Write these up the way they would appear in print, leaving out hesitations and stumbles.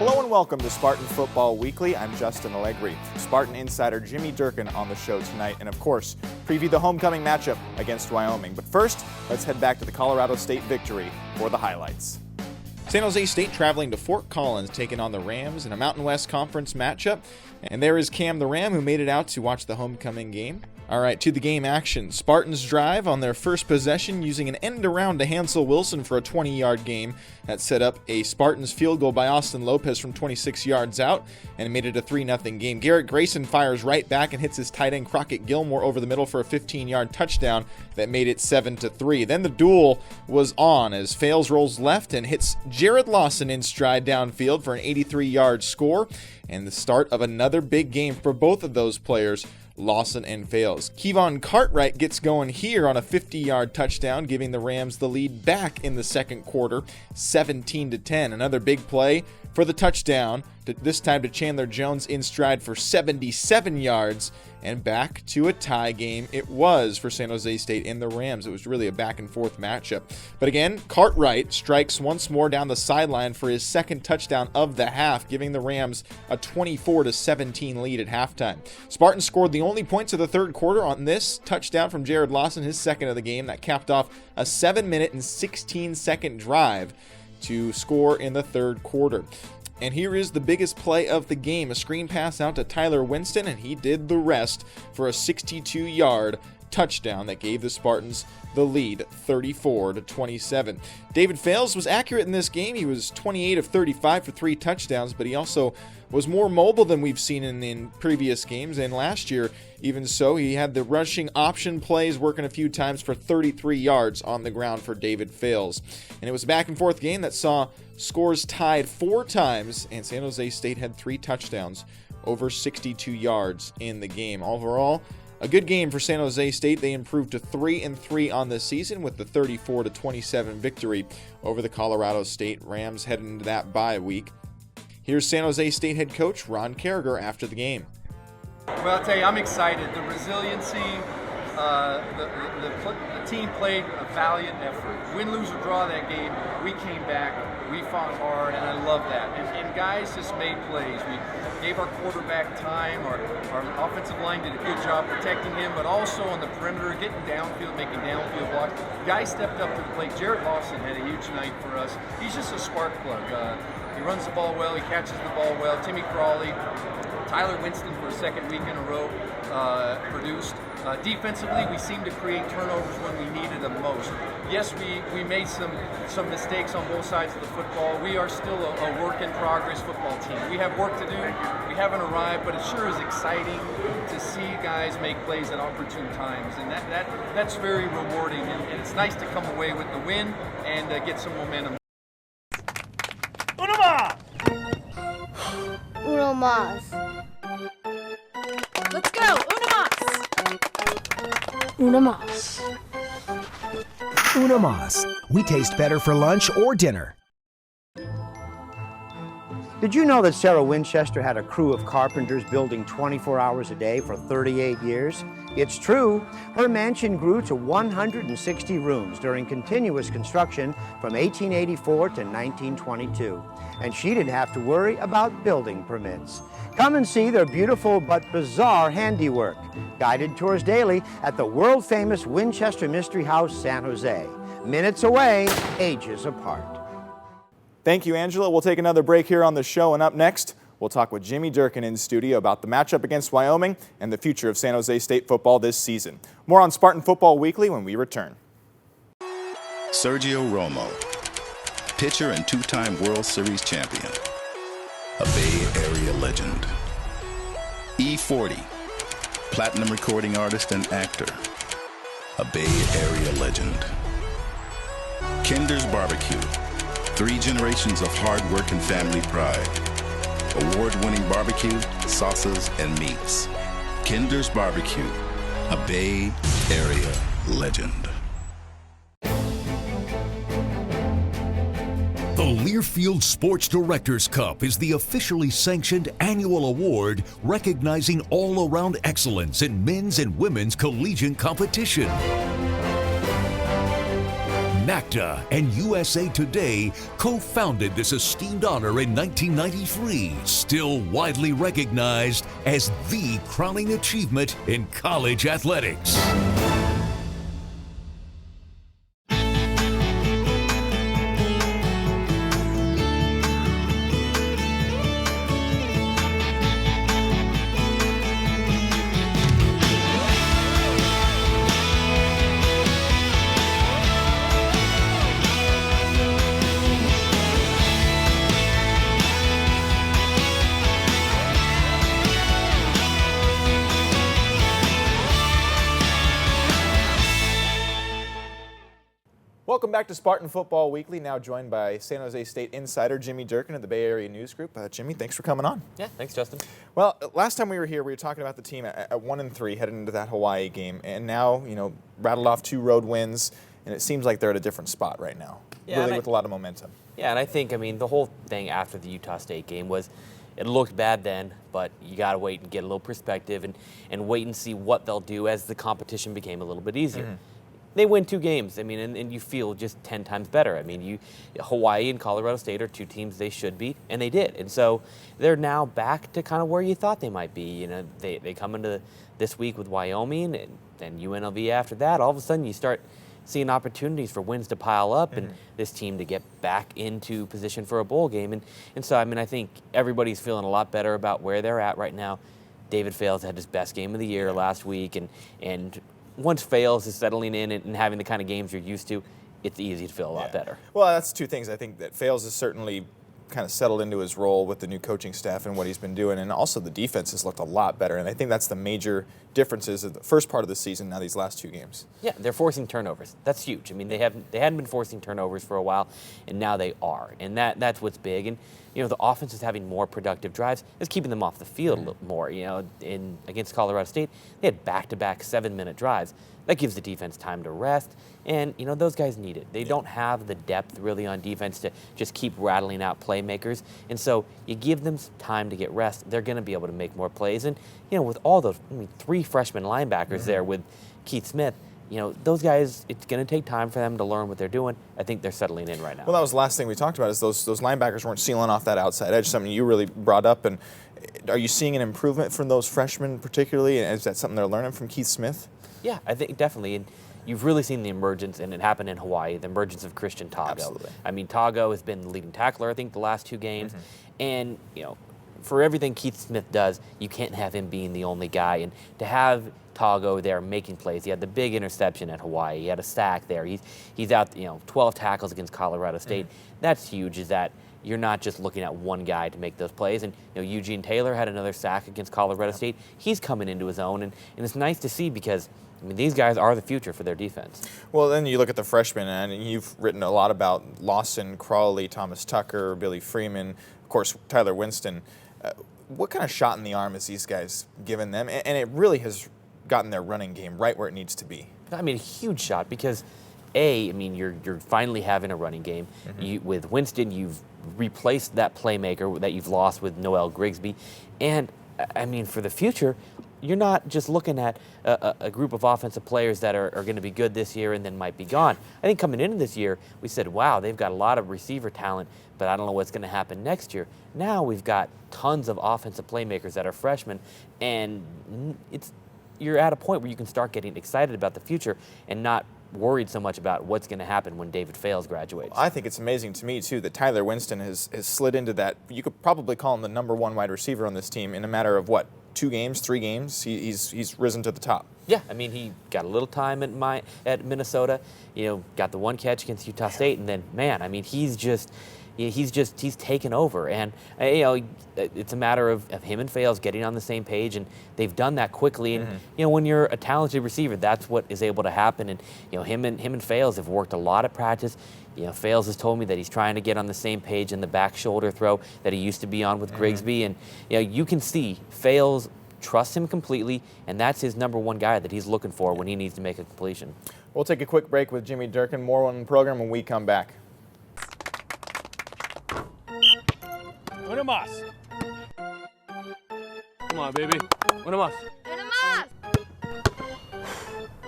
Hello and welcome to Spartan Football Weekly. I'm Justin Allegri. Spartan insider Jimmy Durkin on the show tonight, and of course, preview the homecoming matchup against Wyoming. But first, let's head back to the Colorado State victory for the highlights. San Jose State traveling to Fort Collins, taking on the Rams in a Mountain West Conference matchup. And there is Cam the Ram, who made it out to watch the homecoming game. All right, to the game action. Spartans drive on their first possession using an end around to Hansel Wilson for a 20-yard game. That set up a Spartans field goal by Austin Lopez from 26 yards out and made it a 3-0 game. Garrett Grayson fires right back and hits his tight end Crockett Gilmore over the middle for a 15-yard touchdown that made it 7-3. Then the duel was on as Fales rolls left and hits Jarrod Lawson in stride downfield for an 83-yard score, and the start of another big game for both of those players, Lawson and Fales. Kevon Cartwright gets going here on a 50-yard touchdown, giving the Rams the lead back in the second quarter, 17-10. Another big play for the touchdown, this time to Chandler Jones in stride for 77 yards, and back to a tie game it was for San Jose State and the Rams. It was really a back-and-forth matchup. But again, Cartwright strikes once more down the sideline for his second touchdown of the half, giving the Rams a 24-17 lead at halftime. Spartans scored the only points of the third quarter on this touchdown from Jarrod Lawson, his second of the game. That capped off a 7-minute and 16-second drive to score in the third quarter. And here is the biggest play of the game, a screen pass out to Tyler Winston, and he did the rest for a 62-yard touchdown that gave the Spartans the lead, 34-27. David Fales was accurate in this game. He was 28 of 35 for 3 touchdowns, but he also was more mobile than we've seen in previous games, and last year, even so, he had the rushing option plays working a few times for 33 yards on the ground for David Fales. And it was a back-and-forth game that saw scores tied 4 times, and San Jose State had 3 touchdowns over 62 yards in the game. Overall, a good game for San Jose State. They improved to 3-3 on the season with the 34-27 victory over the Colorado State Rams heading into that bye week. Here's San Jose State head coach Ron Carragher after the game. Well, I'll tell you, I'm excited. The resiliency, the team played a valiant effort. Win, lose, or draw that game, we came back, we fought hard, and I love that. And guys just made plays. We gave our quarterback time. Our offensive line did a good job protecting him, but also on the perimeter, getting downfield, making downfield blocks. Guys stepped up to the plate. Jarrod Lawson had a huge night for us. He's just a spark plug. He runs the ball well, he catches the ball well. Timmy Crawley, Tyler Winston for a second week in a row produced. Defensively, we seemed to create turnovers when we needed them most. Yes, we made some mistakes on both sides of the football. We are still a work in progress football team. We have work to do. We haven't arrived, but it sure is exciting to see guys make plays at opportune times, and that's very rewarding. And it's nice to come away with the win and get some momentum. Uno más. Let's go, uno más. Uno más. Uno más. We taste better for lunch or dinner. Did you know that Sarah Winchester had a crew of carpenters building 24 hours a day for 38 years? It's true. Her mansion grew to 160 rooms during continuous construction from 1884 to 1922. And she didn't have to worry about building permits. Come and see their beautiful but bizarre handiwork. Guided tours daily at the world-famous Winchester Mystery House, San Jose. Minutes away, ages apart. Thank you, Angela. We'll take another break here on the show, and up next, we'll talk with Jimmy Durkin in studio about the matchup against Wyoming and the future of San Jose State football this season. More on Spartan Football Weekly when we return. Sergio Romo, pitcher and 2-time World Series champion, a Bay Area legend. E40, platinum recording artist and actor, a Bay Area legend. Kinder's Barbecue, 3 generations of hard work and family pride. Award-winning barbecue, sauces, and meats. Kinder's Barbecue, a Bay Area legend. The Learfield Sports Directors Cup is the officially sanctioned annual award recognizing all-around excellence in men's and women's collegiate competition. NACTA and USA Today co-founded this esteemed honor in 1993, still widely recognized as the crowning achievement in college athletics. Welcome back to Spartan Football Weekly, now joined by San Jose State insider Jimmy Durkin of the Bay Area News Group. Jimmy, thanks for coming on. Yeah, thanks, Justin. Well, last time we were here, we were talking about the team at 1-3 heading into that Hawaii game, and now, rattled off 2 road wins, and it seems like they're at a different spot right now, really with a lot of momentum. Yeah, and I think, the whole thing after the Utah State game was it looked bad then, but you got to wait and get a little perspective and wait and see what they'll do as the competition became a little bit easier. Mm-hmm. They win 2 games, and you feel just 10 times better. Hawaii and Colorado State are 2 teams they should beat, and they did. And so they're now back to kind of where you thought they might be. They come into this week with Wyoming and then UNLV after that. All of a sudden you start seeing opportunities for wins to pile up and this team to get back into position for a bowl game. And so, I think everybody's feeling a lot better about where they're at right now. David Fales had his best game of the year last week, and once Fales is settling in and having the kind of games you're used to, it's easy to feel a lot better. Well, that's 2 things. I think that Fales has certainly kind of settled into his role with the new coaching staff and what he's been doing, and also the defense has looked a lot better, and I think that's the major differences of the first part of the season, now these last 2 games. Yeah, they're forcing turnovers. That's huge. They hadn't been forcing turnovers for a while, and now they are, and that's what's big. And the offense is having more productive drives. It's keeping them off the field a little more. Against Colorado State, they had back-to-back 7-minute drives. That gives the defense time to rest, and those guys need it. They don't have the depth really on defense to just keep rattling out playmakers, and so you give them time to get rest. They're going to be able to make more plays, and with all those 3 freshman linebackers there with Keith Smith, those guys, it's going to take time for them to learn what they're doing. I think they're settling in right now. Well, that was the last thing we talked about, is those linebackers weren't sealing off that outside edge, something you really brought up. And are you seeing an improvement from those freshmen particularly? And is that something they're learning from Keith Smith? Yeah, I think definitely. And you've really seen the emergence, and it happened in Hawaii, the emergence of Christian Tago. Absolutely. Tago has been the leading tackler, I think, the last 2 games. And, for everything Keith Smith does, you can't have him being the only guy. And to have Tago there making plays, he had the big interception at Hawaii, he had a sack there, he's out 12 tackles against Colorado State. That's huge, is that you're not just looking at one guy to make those plays. And Eugene Taylor had another sack against Colorado State. He's coming into his own, and it's nice to see, because these guys are the future for their defense. Well, then you look at the freshmen, and you've written a lot about Lawson, Crawley, Thomas Tucker, Billy Freeman, of course, Tyler Winston. What kind of shot in the arm has these guys given them? And it really has gotten their running game right where it needs to be. A huge shot, because you're finally having a running game. With Winston, you've replaced that playmaker that you've lost with Noel Grigsby. And, for the future, you're not just looking at a group of offensive players that are going to be good this year and then might be gone. I think coming into this year, we said, wow, they've got a lot of receiver talent, but I don't know what's going to happen next year. Now we've got tons of offensive playmakers that are freshmen, and you're at a point where you can start getting excited about the future and not worried so much about what's going to happen when David Fales graduates. I think it's amazing to me, too, that Tyler Winston has slid into that. You could probably call him the #1 wide receiver on this team in a matter of, 2 games, 3 games? He's risen to the top. Yeah, he got a little time at Minnesota, got the 1 catch against Utah State, and then, he's taken over. And, it's a matter of him and Fales getting on the same page, and they've done that quickly. And, when you're a talented receiver, that's what is able to happen. And, him and Fales have worked a lot at practice. Fales has told me that he's trying to get on the same page in the back shoulder throw that he used to be on with Grigsby. And, you can see Fales trusts him completely, and that's his #1 guy that he's looking for when he needs to make a completion. We'll take a quick break with Jimmy Durkin. More on the program when we come back. Una más. Come on, baby. Una más.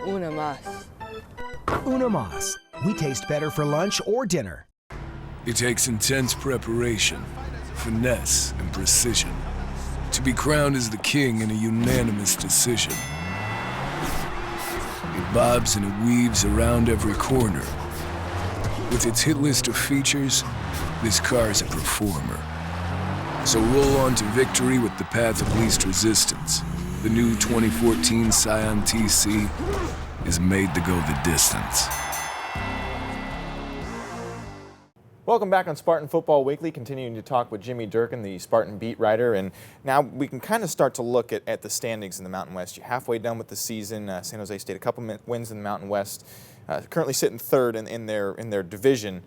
Una más. Una más. We taste better for lunch or dinner. It takes intense preparation, finesse, and precision to be crowned as the king in a unanimous decision. It bobs and it weaves around every corner. With its hit list of features, this car is a performer. So roll on to victory with the path of least resistance. The new 2014 Scion TC is made to go the distance. Welcome back on Spartan Football Weekly, continuing to talk with Jimmy Durkin, the Spartan beat writer, and now we can kind of start to look at the standings in the Mountain West. You're halfway done with the season. San Jose State, a couple wins in the Mountain West, currently sitting third in their division.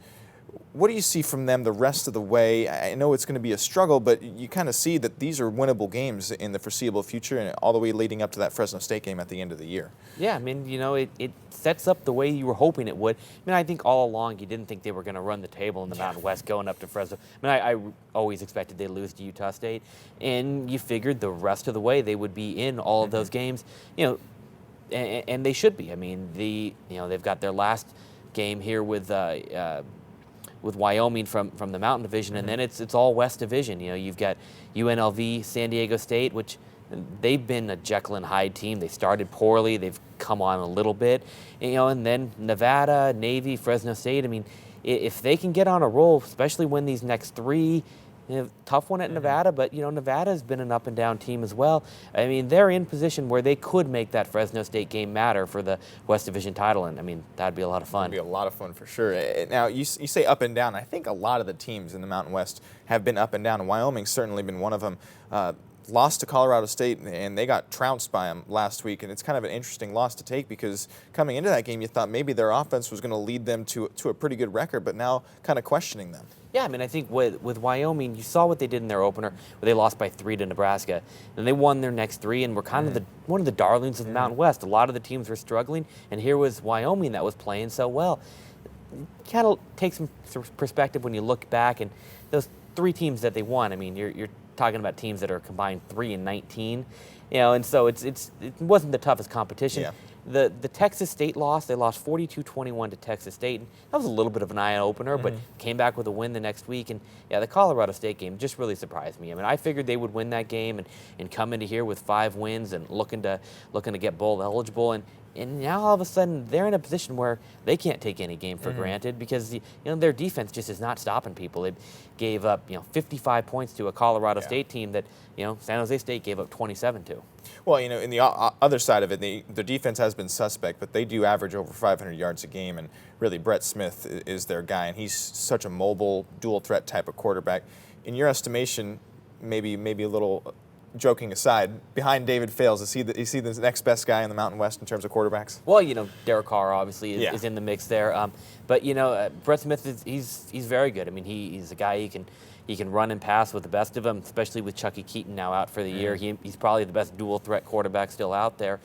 What do you see from them the rest of the way? I know it's going to be a struggle, but you kind of see that these are winnable games in the foreseeable future and all the way leading up to that Fresno State game at the end of the year. Yeah, I mean, it sets up the way you were hoping it would. I mean, I think all along you didn't think they were going to run the table in the Mountain West going up to Fresno. I mean, I always expected they'd lose to Utah State, and you figured the rest of the way they would be in all of those games, and they should be. I mean, they've got their last game here with Wyoming from the Mountain Division, and then it's all West Division. You've got UNLV, San Diego State, which they've been a Jekyll and Hyde team. They started poorly, they've come on a little bit, and then Nevada, Navy, Fresno State. I mean, if they can get on a roll, especially when these next three, tough one at Nevada, but Nevada's been an up and down team as well. I mean, they're in position where they could make that Fresno State game matter for the West Division title, and I mean, that'd be a lot of fun. It'd be a lot of fun for sure. Now, you say up and down. I think a lot of the teams in the Mountain West have been up and down, and Wyoming's certainly been one of them. Lost to Colorado State, and they got trounced by them last week, and it's kind of an interesting loss to take because coming into that game, you thought maybe their offense was going to lead them to a pretty good record, but now kind of questioning them. Yeah, I mean, I think with Wyoming, you saw what they did in their opener, where they lost by 3 to Nebraska, and they won their next 3, and were kind of one of the darlings of the Mountain West. A lot of the teams were struggling, and here was Wyoming that was playing so well. Kind of takes some perspective when you look back, and those 3 teams that they won. I mean, you're talking about teams that are combined 3-19, and so it wasn't the toughest competition. Yeah. The Texas State loss, they lost 42-21 to Texas State. That was a little bit of an eye-opener, but came back with a win the next week. And yeah, the Colorado State game just really surprised me. I mean, I figured they would win that game and come into here with 5 wins and looking to get bowl eligible. And now all of a sudden they're in a position where they can't take any game for granted because their defense just is not stopping people. They gave up 55 points to a Colorado State team that San Jose State gave up 27 to. Well, in the other side of it, the defense has been suspect, but they do average over 500 yards a game, and really Brett Smith is their guy, and he's such a mobile, dual threat type of quarterback. In your estimation, maybe a little. Joking aside, behind David Fales, is he the next best guy in the Mountain West in terms of quarterbacks? Well, Derek Carr obviously is in the mix there. But Brett Smith he's very good. I mean, he's a guy he can run and pass with the best of them, especially with Chucky Keaton now out for the year. He's probably the best dual threat quarterback still out there.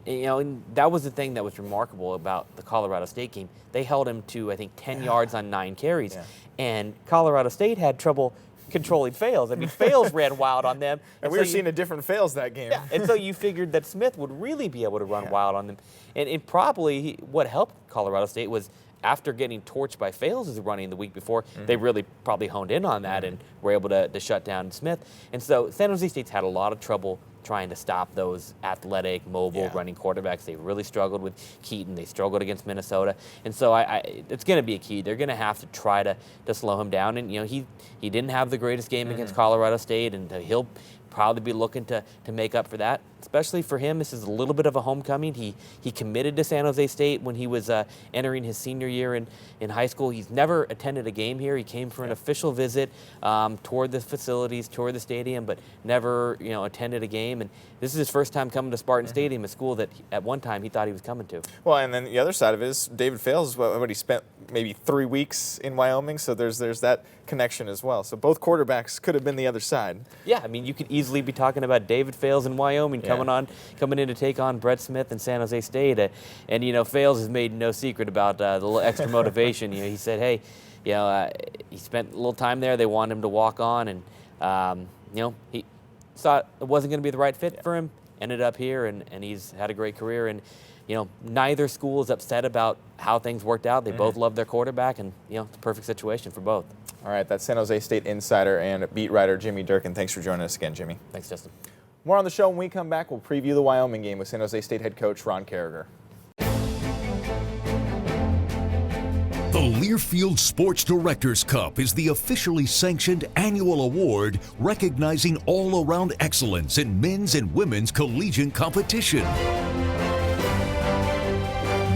And that was the thing that was remarkable about the Colorado State game. They held him to, I think, 10 yards on 9 carries. Yeah. And Colorado State had trouble controlling Fales. I mean, Fales ran wild on them. And we were seeing a different Fales that game. Yeah, and so you figured that Smith would really be able to run wild on them. And probably what helped Colorado State was after getting torched by Fales' running the week before, they really probably honed in on that and were able to shut down Smith. And so San Jose State's had a lot of trouble trying to stop those athletic, mobile running quarterbacks. They really struggled with Keaton. They struggled against Minnesota. And so it's going to be a key. They're going to have to try to slow him down. And, he didn't have the greatest game against Colorado State, and he'll probably be looking to make up for that. Especially for him, this is a little bit of a homecoming. He committed to San Jose State when he was entering his senior year in high school. He's never attended a game here. He came for an official visit, toured the facilities, toured the stadium, but never attended a game. And this is his first time coming to Spartan Stadium, a school that at one time he thought he was coming to. Well, and then the other side of it is David Fales, what he spent maybe 3 weeks in Wyoming, so there's that connection as well. So both quarterbacks could have been the other side. Yeah, I mean, you could easily be talking about David Fales in Wyoming coming in to take on Brett Smith and San Jose State. And Fales has made no secret about the little extra motivation. He said, hey, he spent a little time there. They wanted him to walk on, and he thought it wasn't going to be the right fit for him. Ended up here, and he's had a great career. And neither school is upset about how things worked out. They both love their quarterback, and it's a perfect situation for both. All right, that's San Jose State insider and beat writer Jimmy Durkin. Thanks for joining us again, Jimmy. Thanks, Justin. More on the show when we come back. We'll preview the Wyoming game with San Jose State head coach Ron Carragher. The Learfield Sports Directors Cup is the officially sanctioned annual award recognizing all-around excellence in men's and women's collegiate competition.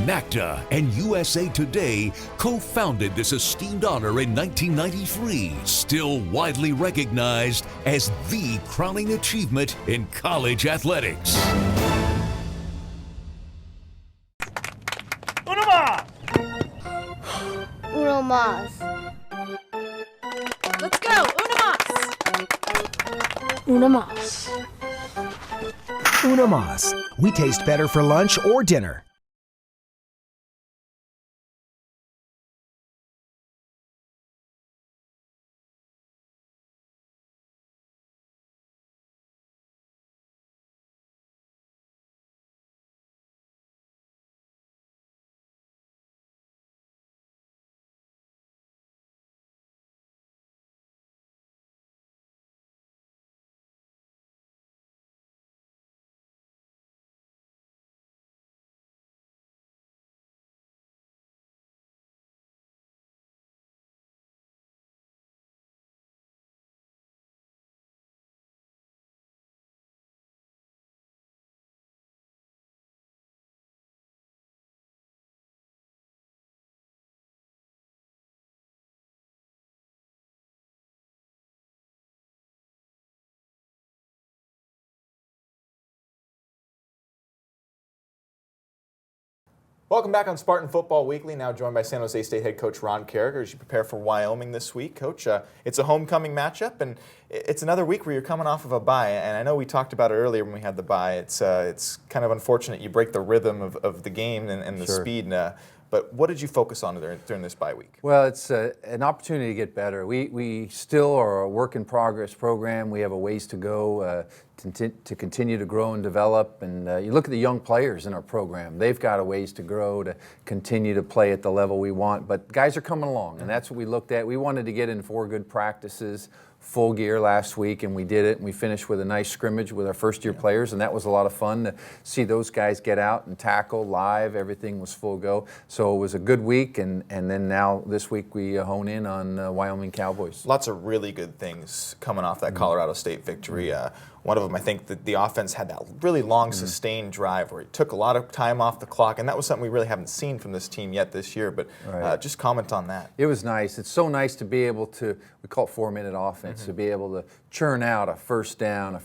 NACTA and USA Today co-founded this esteemed honor in 1993, still widely recognized as the crowning achievement in college athletics. Uno más. Let's go. Uno más. Una más. We taste better for lunch or dinner. Welcome back on Spartan Football Weekly, now joined by San Jose State head coach Ron Carragher as you prepare for Wyoming this week. Coach, it's a homecoming matchup, and it's another week where you're coming off of a bye. And I know we talked about it earlier when we had the bye. It's kind of unfortunate you break the rhythm of the game and the speed. But what did you focus on during this bye week? Well, it's an opportunity to get better. We still are a work in progress program. We have a ways to go to continue to grow and develop. And you look at the young players in our program. They've got a ways to grow to continue to play at the level we want. But guys are coming along, and that's what we looked at. We wanted to get in 4 good practices, full gear last week, and we did it. And we finished with a nice scrimmage with our first-year players, and that was a lot of fun to see those guys get out and tackle live. Everything was full go. So it was a good week, and then now this week we hone in on Wyoming Cowboys. Lots of really good things coming off that Colorado State victory. One of them, I think, that the offense had that really long, sustained drive where it took a lot of time off the clock, and that was something we really haven't seen from this team yet this year. But just comment on that. It was nice. It's so nice to be able to, we call it 4-minute offense, to be able to churn out a first down,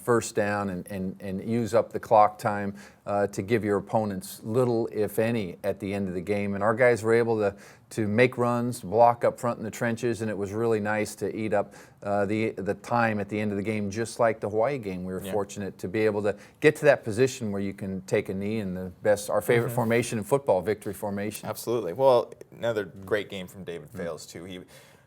and use up the clock time to give your opponents little, if any, at the end of the game. And our guys were able to make runs, block up front in the trenches, and it was really nice to eat up the time at the end of the game, just like the Hawaii game. We were fortunate to be able to get to that position where you can take a knee in our favorite formation in football, victory formation. Absolutely. Well, another great game from David Fales, too. He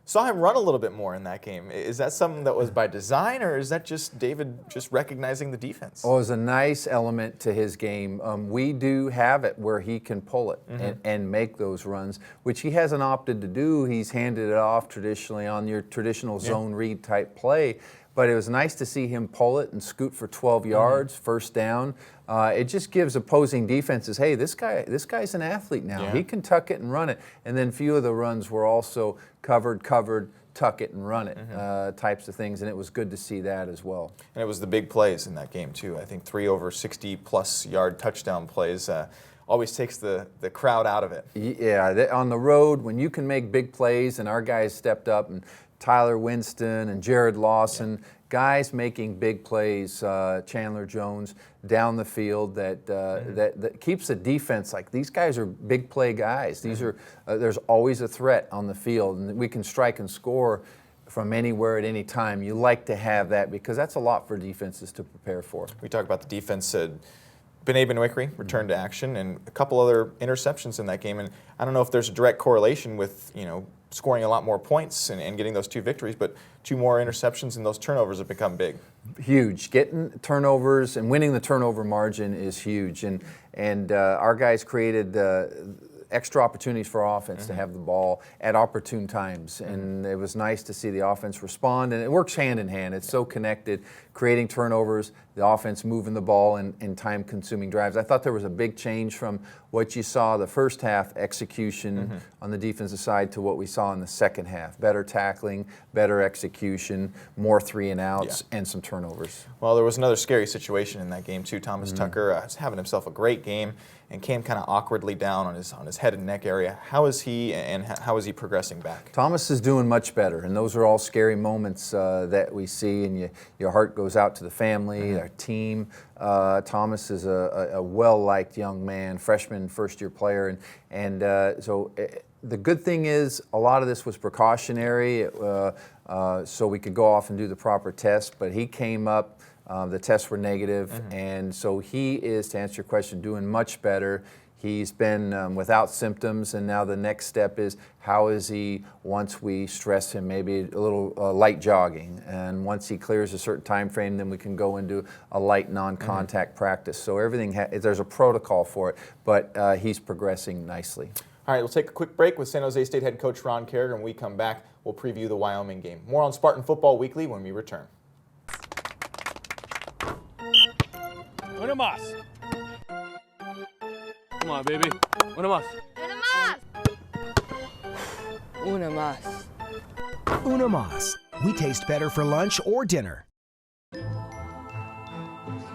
saw him run a little bit more in that game. Is that something that was by design, or is that just David just recognizing the defense? Oh, it was a nice element to his game. We do have it where he can pull it and make those runs, which he hasn't opted to do. He's handed it off traditionally on your traditional zone read type play. But it was nice to see him pull it and scoot for 12 yards, first down. It just gives opposing defenses, hey, this guy's an athlete now. He can tuck it and run it. And then a few of the runs were also covered, tuck it and run it types of things, and it was good to see that as well. And it was the big plays in that game, too. I think 3 over 60-plus yard touchdown plays always takes the crowd out of it. Yeah, on the road, when you can make big plays, and our guys stepped up, and Tyler Winston and Jarrod Lawson, guys making big plays, Chandler Jones down the field that keeps the defense like these guys are big play guys. These are there's always a threat on the field, and we can strike and score from anywhere at any time. You like to have that because that's a lot for defenses to prepare for. We talk about the defense. Bené Benwikri returned to action and a couple other interceptions in that game. And I don't know if there's a direct correlation with, scoring a lot more points and getting those 2 victories, but 2 more interceptions and those turnovers have become big. Huge. Getting turnovers and winning the turnover margin is huge. And our guys created extra opportunities for offense to have the ball at opportune times. And it was nice to see the offense respond. And it works hand in hand. It's so connected, creating turnovers, the offense moving the ball in time-consuming drives. I thought there was a big change from what you saw the first half execution on the defensive side to what we saw in the second half. Better tackling, better execution, more 3-and-outs, and some turnovers. Well, there was another scary situation in that game too. Thomas Tucker was having himself a great game and came kind of awkwardly down on his head and neck area. How is he, and how is he progressing back? Thomas is doing much better, and those are all scary moments that we see, and your heart goes out to the family, our team. Thomas is a well-liked young man, freshman, first-year player, and so the good thing is a lot of this was precautionary, so we could go off and do the proper test, but he came up. The tests were negative, and so he is, to answer your question, doing much better. He's been without symptoms, and now the next step is how is he once we stress him, maybe a little light jogging, and once he clears a certain time frame, then we can go into a light non-contact practice. So everything, there's a protocol for it, but he's progressing nicely. All right, we'll take a quick break with San Jose State head coach Ron Carriger. When we come back, we'll preview the Wyoming game. More on Spartan Football Weekly when we return. Una más. Come on, baby. Una más. Una más. Una más. We taste better for lunch or dinner.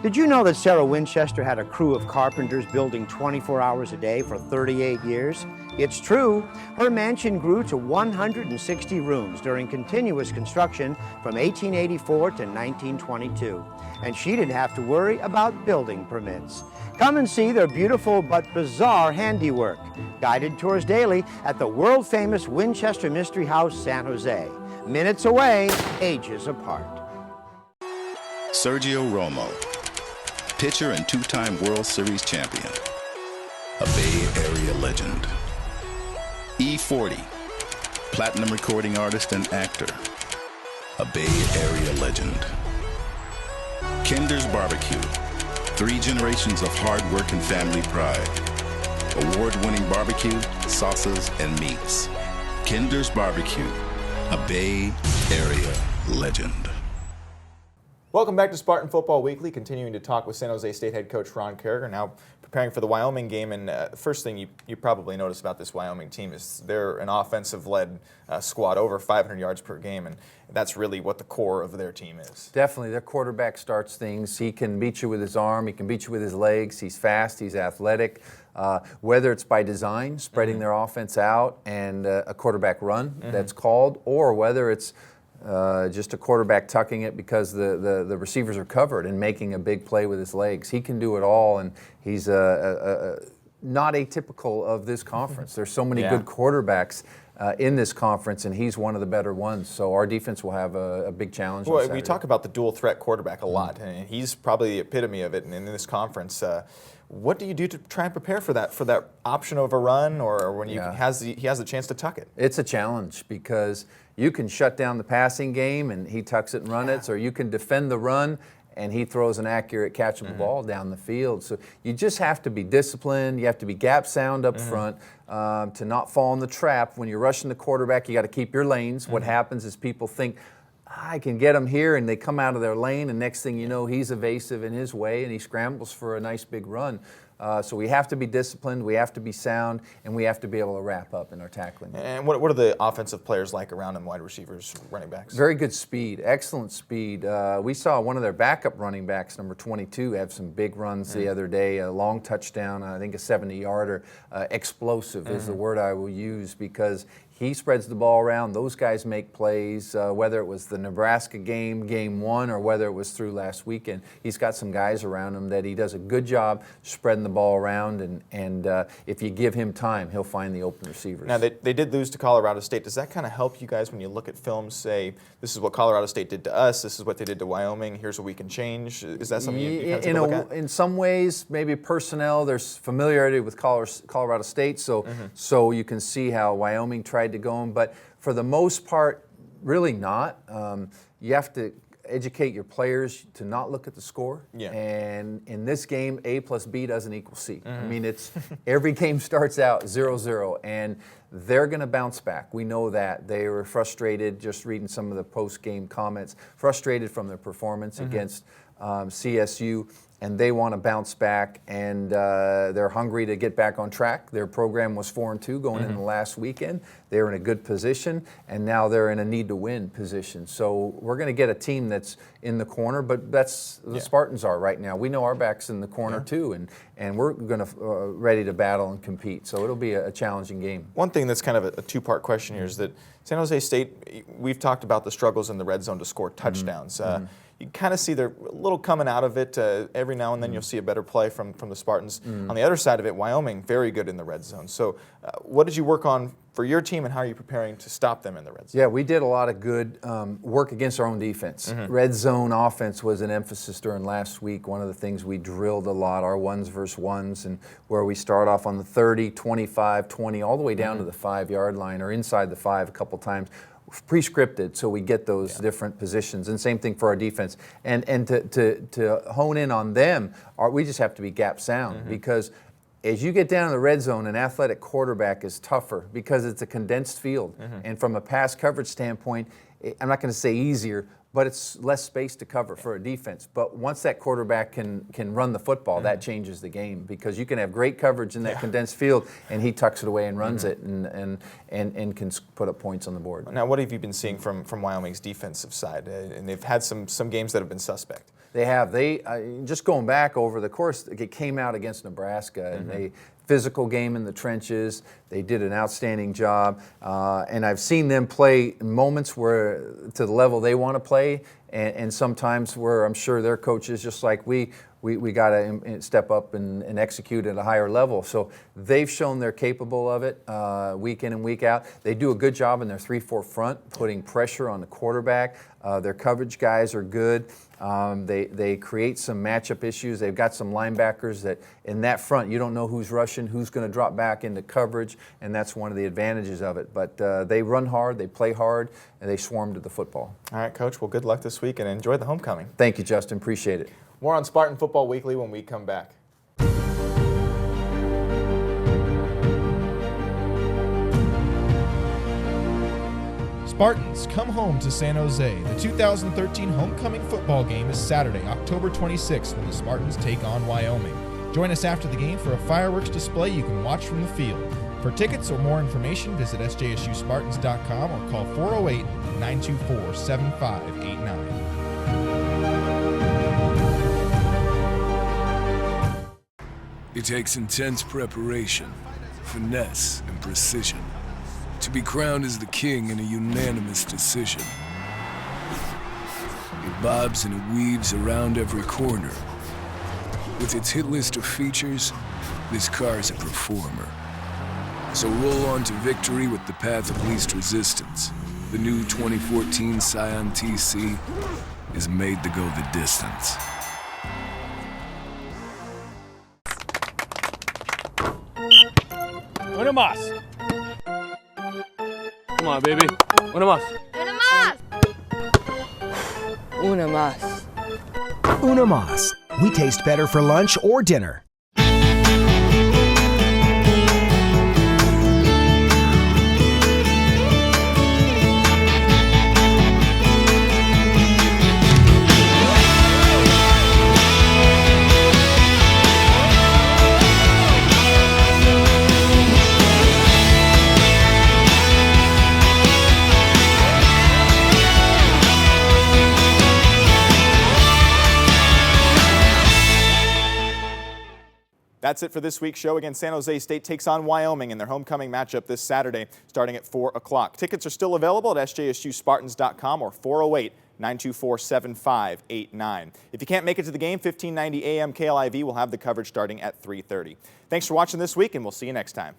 Did you know that Sarah Winchester had a crew of carpenters building 24 hours a day for 38 years? It's true. Her mansion grew to 160 rooms during continuous construction from 1884 to 1922. And she didn't have to worry about building permits. Come and see their beautiful but bizarre handiwork. Guided tours daily at the world-famous Winchester Mystery House, San Jose. Minutes away, ages apart. Sergio Romo, pitcher and 2-time World Series champion, a Bay Area legend. E40, platinum recording artist and actor, a Bay Area legend. Kinder's Barbecue, 3 generations of hard work and family pride. Award-winning barbecue, sauces, and meats. Kinder's Barbecue, a Bay Area legend. Welcome back to Spartan Football Weekly, continuing to talk with San Jose State head coach Ron Carriger, now preparing for the Wyoming game. And first thing you probably noticed about this Wyoming team is they're an offensive-led squad, over 500 yards per game, and that's really what the core of their team is. Definitely. Their quarterback starts things. He can beat you with his arm. He can beat you with his legs. He's fast. He's athletic. Whether it's by design, spreading their offense out, and a quarterback run that's called, or whether it's just a quarterback tucking it because the receivers are covered and making a big play with his legs. He can do it all, and he's not atypical of this conference. There's so many good quarterbacks in this conference, and he's one of the better ones. So our defense will have a big challenge. Well, we talk about the dual threat quarterback a lot, and he's probably the epitome of it in this conference. What do you do to try and prepare for that option of a run, or when he has the chance to tuck it? It's a challenge because you can shut down the passing game and he tucks it and runs it, or you can defend the run and he throws an accurate catchable ball down the field. So you just have to be disciplined. You have to be gap sound up front to not fall in the trap. When you're rushing the quarterback, you got to keep your lanes. What happens is people think, I can get him here, and they come out of their lane, and next thing you know, he's evasive in his way, and he scrambles for a nice big run. So we have to be disciplined, we have to be sound, and we have to be able to wrap up in our tackling. And what are the offensive players like around him, wide receivers, running backs? Very good speed, excellent speed. We saw one of their backup running backs, number 22, have some big runs the other day, a long touchdown, I think a 70-yarder. Explosive is the word I will use, because he spreads the ball around. Those guys make plays, whether it was the Nebraska game, game 1, or whether it was through last weekend. He's got some guys around him that he does a good job spreading the ball around, and if you give him time, he'll find the open receivers. Now, they did lose to Colorado State. Does that kind of help you guys when you look at film, say, this is what Colorado State did to us, this is what they did to Wyoming, here's what we can change? Is that something you kind of take a look at? In some ways, maybe personnel, there's familiarity with Colorado State, so you can see how Wyoming tried to going, but for the most part, really not. You have to educate your players to not look at the score. Yeah. And in this game, A plus B doesn't equal C. I mean, it's every game starts out 0-0, and they're going to bounce back. We know that. They were frustrated, just reading some of the post-game comments, frustrated from their performance against CSU, and they want to bounce back, and they're hungry to get back on track. Their program was 4-2 going into last weekend. They were in a good position, and now they're in a need-to-win position. So we're going to get a team that's in the corner, but that's the Spartans are right now. We know our back's in the corner too, and we're going to ready to battle and compete. So it'll be a challenging game. One thing that's kind of a two-part question here is that San Jose State, we've talked about the struggles in the red zone to score touchdowns. You kind of see they're a little coming out of it. Every now and then you'll see a better play from the Spartans. On the other side of it, Wyoming, very good in the red zone. So what did you work on for your team, and how are you preparing to stop them in the red zone? Yeah, we did a lot of good work against our own defense. Red zone offense was an emphasis during last week. One of the things we drilled a lot, our ones versus ones, and where we start off on the 30, 25, 20, all the way down to the 5-yard line or inside the 5 a couple times. Pre-scripted, so we get those different positions, and same thing for our defense. And to hone in on them, we just have to be gap sound, because as you get down in the red zone, an athletic quarterback is tougher because it's a condensed field. And from a pass coverage standpoint, I'm not going to say easier, but it's less space to cover for a defense. But once that quarterback can run the football, that changes the game, because you can have great coverage in that condensed field, and he tucks it away and runs it and can put up points on the board. Now, what have you been seeing from Wyoming's defensive side? And they've had some games that have been suspect. They have. They just going back over the course, it came out against Nebraska, and they physical game in the trenches. They did an outstanding job, and I've seen them play moments where to the level they want to play, and sometimes where I'm sure their coaches, just like we got to step up and execute at a higher level. So they've shown they're capable of it week in and week out. They do a good job in their 3-4 front, putting pressure on the quarterback. Their coverage guys are good. They create some matchup issues. They've got some linebackers that in that front, you don't know who's rushing, who's going to drop back into coverage, and that's one of the advantages of it. But they run hard, they play hard, and they swarm to the football. All right, Coach. Well, good luck this week, and enjoy the homecoming. Thank you, Justin. Appreciate it. More on Spartan Football Weekly when we come back. Spartans, come home to San Jose. The 2013 homecoming football game is Saturday, October 26th, when the Spartans take on Wyoming. Join us after the game for a fireworks display you can watch from the field. For tickets or more information, visit sjsuspartans.com or call 408-924-7589. It takes intense preparation, finesse, and precision to be crowned as the king in a unanimous decision. It bobs and it weaves around every corner. With its hit list of features, this car's a performer. So roll on to victory with the path of least resistance. The new 2014 Scion TC is made to go the distance. Una más. Come on, baby. Una más. Una más. Una más. Una Mas. We taste better for lunch or dinner. That's it for this week's show. Again, San Jose State takes on Wyoming in their homecoming matchup this Saturday, starting at 4 o'clock. Tickets are still available at sjsuspartans.com or 408-924-7589. If you can't make it to the game, 1590 AM KLIV will have the coverage starting at 3:30. Thanks for watching this week, and we'll see you next time.